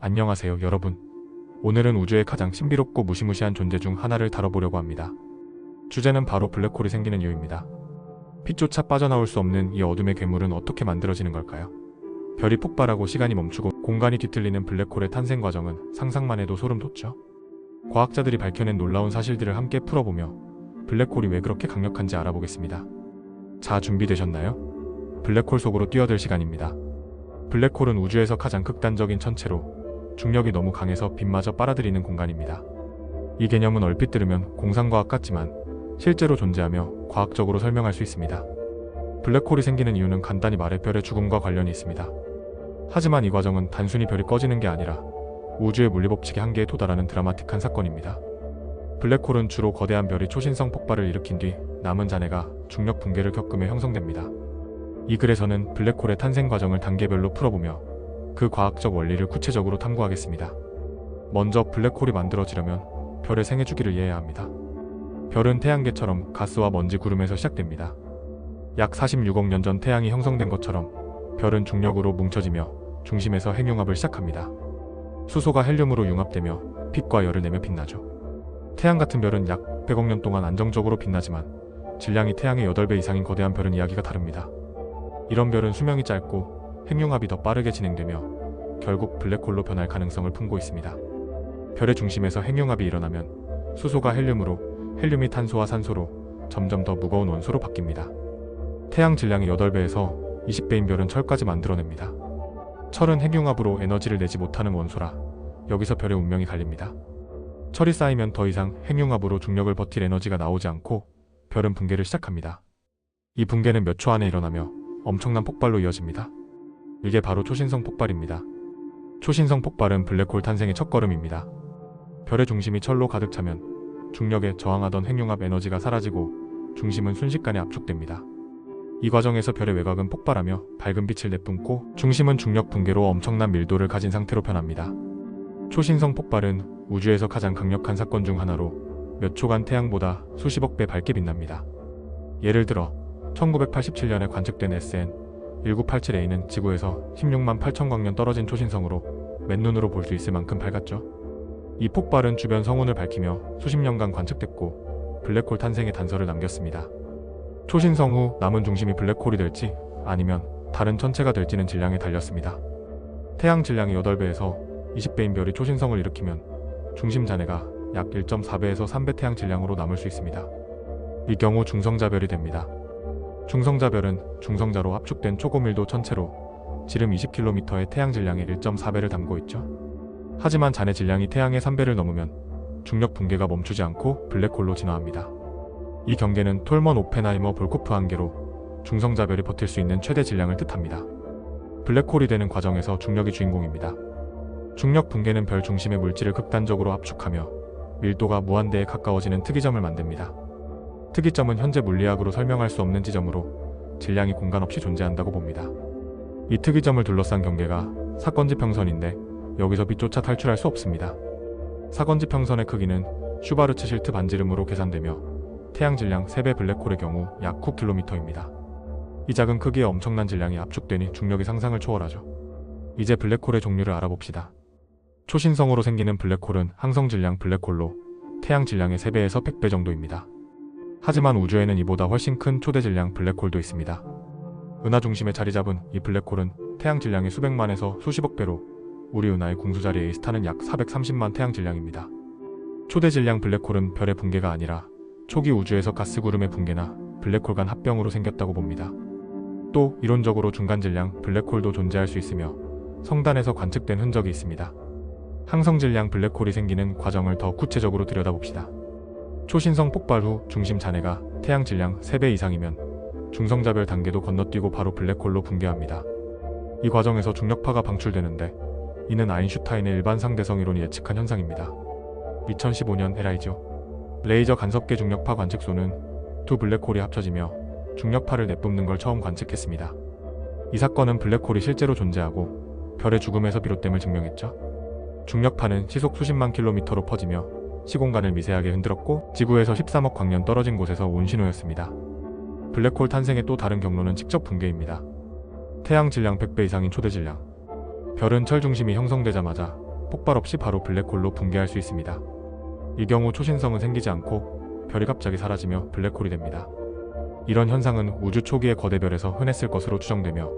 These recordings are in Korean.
안녕하세요, 여러분. 오늘은 우주의 가장 신비롭고 무시무시한 존재 중 하나를 다뤄보려고 합니다. 주제는 바로 블랙홀이 생기는 이유입니다. 빛조차 빠져나올 수 없는 이 어둠의 괴물은 어떻게 만들어지는 걸까요? 별이 폭발하고 시간이 멈추고 공간이 뒤틀리는 블랙홀의 탄생 과정은 상상만 해도 소름 돋죠. 과학자들이 밝혀낸 놀라운 사실들을 함께 풀어보며 블랙홀이 왜 그렇게 강력한지 알아보겠습니다. 자, 준비되셨나요? 블랙홀 속으로 뛰어들 시간입니다. 블랙홀은 우주에서 가장 극단적인 천체로 중력이 너무 강해서 빛마저 빨아들이는 공간입니다. 이 개념은 얼핏 들으면 공상과학 같지만 실제로 존재하며 과학적으로 설명할 수 있습니다. 블랙홀이 생기는 이유는 간단히 말해 별의 죽음과 관련이 있습니다. 하지만 이 과정은 단순히 별이 꺼지는 게 아니라 우주의 물리법칙의 한계에 도달하는 드라마틱한 사건입니다. 블랙홀은 주로 거대한 별이 초신성 폭발을 일으킨 뒤 남은 잔해가 중력 붕괴를 겪으며 형성됩니다. 이 글에서는 블랙홀의 탄생 과정을 단계별로 풀어보며 그 과학적 원리를 구체적으로 탐구하겠습니다. 먼저 블랙홀이 만들어지려면 별의 생애 주기를 이해해야 합니다. 별은 태양계처럼 가스와 먼지 구름에서 시작됩니다. 약 46억 년 전 태양이 형성된 것처럼 별은 중력으로 뭉쳐지며 중심에서 핵융합을 시작합니다. 수소가 헬륨으로 융합되며 빛과 열을 내며 빛나죠. 태양 같은 별은 약 100억 년 동안 안정적으로 빛나지만 질량이 태양의 8배 이상인 거대한 별은 이야기가 다릅니다. 이런 별은 수명이 짧고 핵융합이 더 빠르게 진행되며 결국 블랙홀로 변할 가능성을 품고 있습니다. 별의 중심에서 핵융합이 일어나면 수소가 헬륨으로, 헬륨이 탄소와 산소로 점점 더 무거운 원소로 바뀝니다. 태양 질량의 8배에서 20배인 별은 철까지 만들어냅니다. 철은 핵융합으로 에너지를 내지 못하는 원소라 여기서 별의 운명이 갈립니다. 철이 쌓이면 더 이상 핵융합으로 중력을 버틸 에너지가 나오지 않고 별은 붕괴를 시작합니다. 이 붕괴는 몇 초 안에 일어나며 엄청난 폭발로 이어집니다. 이게 바로 초신성 폭발입니다. 초신성 폭발은 블랙홀 탄생의 첫걸음입니다. 별의 중심이 철로 가득 차면 중력에 저항하던 핵융합 에너지가 사라지고 중심은 순식간에 압축됩니다. 이 과정에서 별의 외곽은 폭발하며 밝은 빛을 내뿜고 중심은 중력 붕괴로 엄청난 밀도를 가진 상태로 변합니다. 초신성 폭발은 우주에서 가장 강력한 사건 중 하나로 몇 초간 태양보다 수십억 배 밝게 빛납니다. 예를 들어 1987년에 관측된 SN1987A는 지구에서 16만 8천 광년 떨어진 초신성으로 맨눈으로 볼 수 있을 만큼 밝았죠. 이 폭발은 주변 성운을 밝히며 수십 년간 관측됐고 블랙홀 탄생의 단서를 남겼습니다. 초신성 후 남은 중심이 블랙홀이 될지 아니면 다른 천체가 될지는 질량에 달렸습니다. 태양 질량의 8배에서 20배인 별이 초신성을 일으키면 중심 잔해가 약 1.4배에서 3배 태양 질량으로 남을 수 있습니다. 이 경우 중성자별이 됩니다. 중성자별은 중성자로 압축된 초고밀도 천체로 지름 20km의 태양 질량의 1.4배를 담고 있죠. 하지만 잔해 질량이 태양의 3배를 넘으면 중력 붕괴가 멈추지 않고 블랙홀로 진화합니다. 이 경계는 톨먼 오펜하이머 볼코프 한계로 중성자별이 버틸 수 있는 최대 질량을 뜻합니다. 블랙홀이 되는 과정에서 중력이 주인공입니다. 중력 붕괴는 별 중심의 물질을 극단적으로 압축하며 밀도가 무한대에 가까워지는 특이점을 만듭니다. 특이점은 현재 물리학으로 설명할 수 없는 지점으로 질량이 공간 없이 존재한다고 봅니다. 이 특이점을 둘러싼 경계가 사건지평선인데 여기서 빛조차 탈출할 수 없습니다. 사건지평선의 크기는 슈바르츠실트 반지름으로 계산되며 태양 질량 3배 블랙홀의 경우 약 9km입니다. 이 작은 크기에 엄청난 질량이 압축되니 중력이 상상을 초월하죠. 이제 블랙홀의 종류를 알아봅시다. 초신성으로 생기는 블랙홀은 항성 질량 블랙홀로 태양 질량의 3배에서 100배 정도입니다. 하지만 우주에는 이보다 훨씬 큰 초대 질량 블랙홀도 있습니다. 은하 중심에 자리 잡은 이 블랙홀은 태양 질량의 수백만에서 수십억 배로 우리 은하의 궁수자리 A스타는 약 430만 태양 질량입니다. 초대 질량 블랙홀은 별의 붕괴가 아니라 초기 우주에서 가스 구름의 붕괴나 블랙홀 간 합병으로 생겼다고 봅니다. 또 이론적으로 중간 질량 블랙홀도 존재할 수 있으며 성단에서 관측된 흔적이 있습니다. 항성 질량 블랙홀이 생기는 과정을 더 구체적으로 들여다봅시다. 초신성 폭발 후 중심 잔해가 태양 질량 3배 이상이면 중성자별 단계도 건너뛰고 바로 블랙홀로 붕괴합니다. 이 과정에서 중력파가 방출되는데 이는 아인슈타인의 일반 상대성 이론이 예측한 현상입니다. 2015년 LIGO 레이저 간섭계 중력파 관측소는 두 블랙홀이 합쳐지며 중력파를 내뿜는 걸 처음 관측했습니다. 이 사건은 블랙홀이 실제로 존재하고 별의 죽음에서 비롯됨을 증명했죠. 중력파는 시속 수십만 킬로미터로 퍼지며 시공간을 미세하게 흔들었고 지구에서 13억 광년 떨어진 곳에서 온 신호였습니다. 블랙홀 탄생의 또 다른 경로는 직접 붕괴입니다. 태양 질량 100배 이상인 초대 질량. 별은 철 중심이 형성되자마자 폭발 없이 바로 블랙홀로 붕괴할 수 있습니다. 이 경우 초신성은 생기지 않고 별이 갑자기 사라지며 블랙홀이 됩니다. 이런 현상은 우주 초기의 거대 별에서 흔했을 것으로 추정되며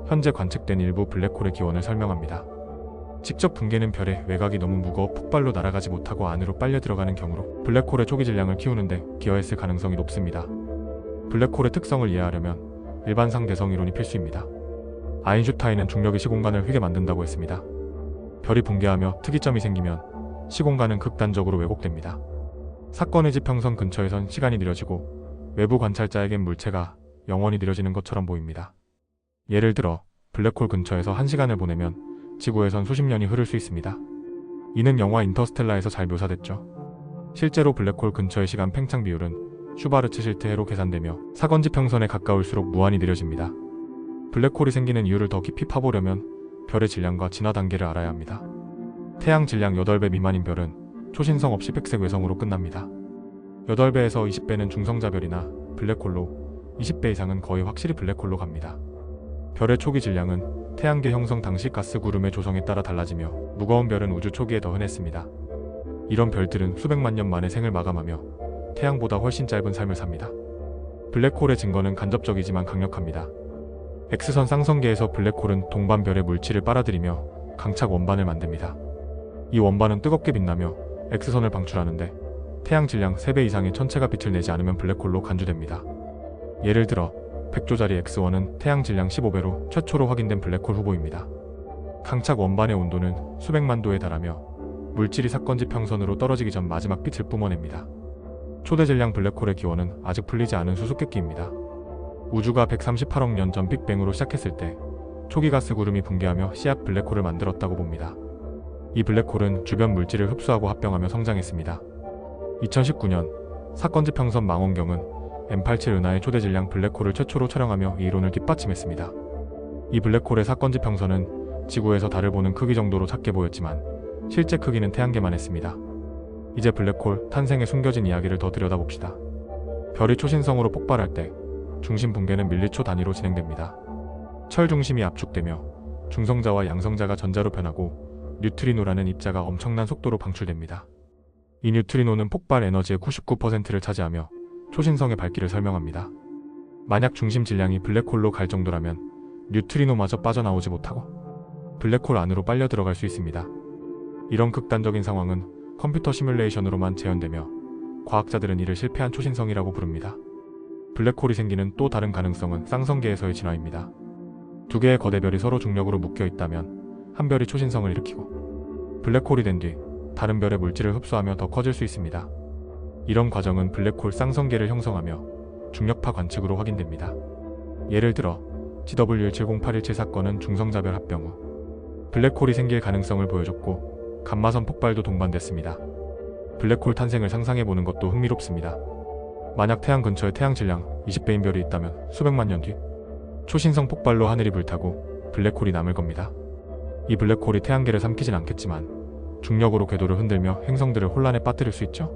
현재 관측된 일부 블랙홀의 기원을 설명합니다. 직접 붕괴는 별의 외곽이 너무 무거워 폭발로 날아가지 못하고 안으로 빨려 들어가는 경우로 블랙홀의 초기 질량을 키우는데 기여했을 가능성이 높습니다. 블랙홀의 특성을 이해하려면 일반상 대성 이론이 필수입니다. 아인슈타인은 중력이 시공간을 휘게 만든다고 했습니다. 별이 붕괴하며 특이점이 생기면 시공간은 극단적으로 왜곡됩니다. 사건의 지평선 근처에선 시간이 느려지고 외부 관찰자에겐 물체가 영원히 느려지는 것처럼 보입니다. 예를 들어 블랙홀 근처에서 1시간을 보내면 지구에선 수십 년이 흐를 수 있습니다. 이는 영화 인터스텔라에서 잘 묘사됐죠. 실제로 블랙홀 근처의 시간 팽창 비율은 슈바르츠 실트해로 계산되며 사건 지평선에 가까울수록 무한히 느려집니다. 블랙홀이 생기는 이유를 더 깊이 파보려면 별의 질량과 진화 단계를 알아야 합니다. 태양 질량 8배 미만인 별은 초신성 없이 백색 외성으로 끝납니다. 8배에서 20배는 중성자별이나 블랙홀로, 20배 이상은 거의 확실히 블랙홀로 갑니다. 별의 초기 질량은 태양계 형성 당시 가스 구름의 조성에 따라 달라지며 무거운 별은 우주 초기에 더 흔했습니다. 이런 별들은 수백만 년 만에 생을 마감하며 태양보다 훨씬 짧은 삶을 삽니다. 블랙홀의 증거는 간접적이지만 강력합니다. X선 쌍성계에서 블랙홀은 동반별의 물질을 빨아들이며 강착 원반을 만듭니다. 이 원반은 뜨겁게 빛나며 X선을 방출하는데 태양 질량 3배 이상의 천체가 빛을 내지 않으면 블랙홀로 간주됩니다. 예를 들어 100조짜리 X1은 태양 질량 15배로 최초로 확인된 블랙홀 후보입니다. 강착 원반의 온도는 수백만 도에 달하며 물질이 사건 지평선으로 떨어지기 전 마지막 빛을 뿜어냅니다. 초대 질량 블랙홀의 기원은 아직 풀리지 않은 수수께끼입니다. 우주가 138억 년 전 빅뱅으로 시작했을 때 초기 가스 구름이 붕괴하며 씨앗 블랙홀을 만들었다고 봅니다. 이 블랙홀은 주변 물질을 흡수하고 합병하며 성장했습니다. 2019년 사건 지평선 망원경은 M87 은하의 초대 질량 블랙홀을 최초로 촬영하며 이 이론을 뒷받침했습니다. 이 블랙홀의 사건 지평선은 지구에서 달을 보는 크기 정도로 작게 보였지만 실제 크기는 태양계만 했습니다. 이제 블랙홀 탄생에 숨겨진 이야기를 더 들여다봅시다. 별이 초신성으로 폭발할 때 중심 붕괴는 밀리초 단위로 진행됩니다. 철 중심이 압축되며 중성자와 양성자가 전자로 변하고 뉴트리노라는 입자가 엄청난 속도로 방출됩니다. 이 뉴트리노는 폭발 에너지의 99%를 차지하며 초신성의 밝기를 설명합니다. 만약 중심 질량이 블랙홀로 갈 정도라면 뉴트리노마저 빠져나오지 못하고 블랙홀 안으로 빨려 들어갈 수 있습니다. 이런 극단적인 상황은 컴퓨터 시뮬레이션으로만 재현되며 과학자들은 이를 실패한 초신성이라고 부릅니다. 블랙홀이 생기는 또 다른 가능성은 쌍성계에서의 진화입니다. 두 개의 거대 별이 서로 중력으로 묶여 있다면 한 별이 초신성을 일으키고 블랙홀이 된 뒤 다른 별의 물질을 흡수하며 더 커질 수 있습니다. 이런 과정은 블랙홀 쌍성계를 형성하며 중력파 관측으로 확인됩니다. 예를 들어 GW1708117 사건은 중성자별 합병 후 블랙홀이 생길 가능성을 보여줬고 감마선 폭발도 동반됐습니다. 블랙홀 탄생을 상상해보는 것도 흥미롭습니다. 만약 태양 근처에 태양 질량 20배인 별이 있다면 수백만 년 뒤 초신성 폭발로 하늘이 불타고 블랙홀이 남을 겁니다. 이 블랙홀이 태양계를 삼키진 않겠지만 중력으로 궤도를 흔들며 행성들을 혼란에 빠뜨릴 수 있죠.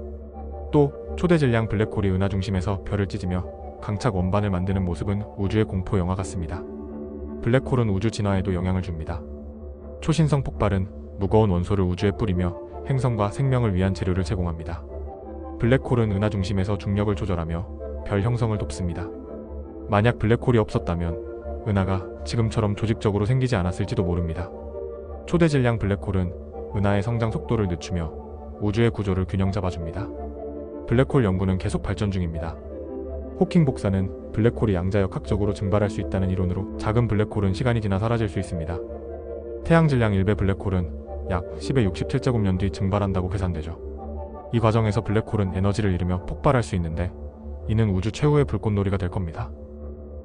또 초대 질량 블랙홀이 은하 중심에서 별을 찢으며 강착 원반을 만드는 모습은 우주의 공포 영화 같습니다. 블랙홀은 우주 진화에도 영향을 줍니다. 초신성 폭발은 무거운 원소를 우주에 뿌리며 행성과 생명을 위한 재료를 제공합니다. 블랙홀은 은하 중심에서 중력을 조절하며 별 형성을 돕습니다. 만약 블랙홀이 없었다면 은하가 지금처럼 조직적으로 생기지 않았을지도 모릅니다. 초대 질량 블랙홀은 은하의 성장 속도를 늦추며 우주의 구조를 균형 잡아줍니다. 블랙홀 연구는 계속 발전 중입니다. 호킹 복사는 블랙홀이 양자역학적으로 증발할 수 있다는 이론으로 작은 블랙홀은 시간이 지나 사라질 수 있습니다. 태양 질량 1배 블랙홀은 약 10의 67제곱년 뒤 증발한다고 계산되죠. 이 과정에서 블랙홀은 에너지를 잃으며 폭발할 수 있는데 이는 우주 최후의 불꽃놀이가 될 겁니다.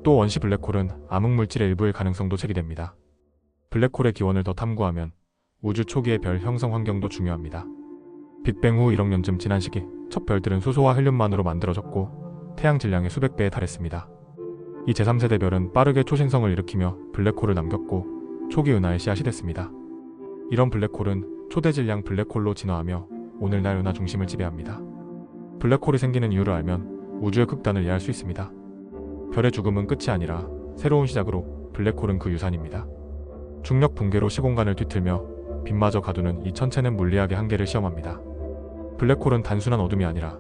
또 원시 블랙홀은 암흑물질의 일부일 가능성도 제기됩니다. 블랙홀의 기원을 더 탐구하면 우주 초기의 별 형성 환경도 중요합니다. 빅뱅 후 1억 년쯤 지난 시기 첫 별들은 수소와 헬륨만으로 만들어졌고 태양 질량의 수백 배에 달했습니다. 이 제3세대 별은 빠르게 초신성을 일으키며 블랙홀을 남겼고 초기 은하의 씨앗이 됐습니다. 이런 블랙홀은 초대 질량 블랙홀로 진화하며 오늘날 은하 중심을 지배합니다. 블랙홀이 생기는 이유를 알면 우주의 극단을 이해할 수 있습니다. 별의 죽음은 끝이 아니라 새로운 시작으로 블랙홀은 그 유산입니다. 중력 붕괴로 시공간을 뒤틀며 빛마저 가두는 이 천체는 물리학의 한계를 시험합니다. 블랙홀은 단순한 어둠이 아니라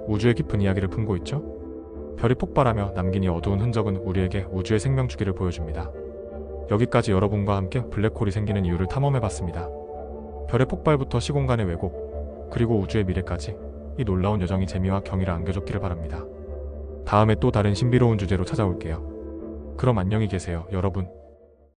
우주의 깊은 이야기를 품고 있죠. 별이 폭발하며 남긴 이 어두운 흔적은 우리에게 우주의 생명 주기를 보여줍니다. 여기까지 여러분과 함께 블랙홀이 생기는 이유를 탐험해봤습니다. 별의 폭발부터 시공간의 왜곡, 그리고 우주의 미래까지 이 놀라운 여정이 재미와 경의를 안겨줬기를 바랍니다. 다음에 또 다른 신비로운 주제로 찾아올게요. 그럼 안녕히 계세요, 여러분.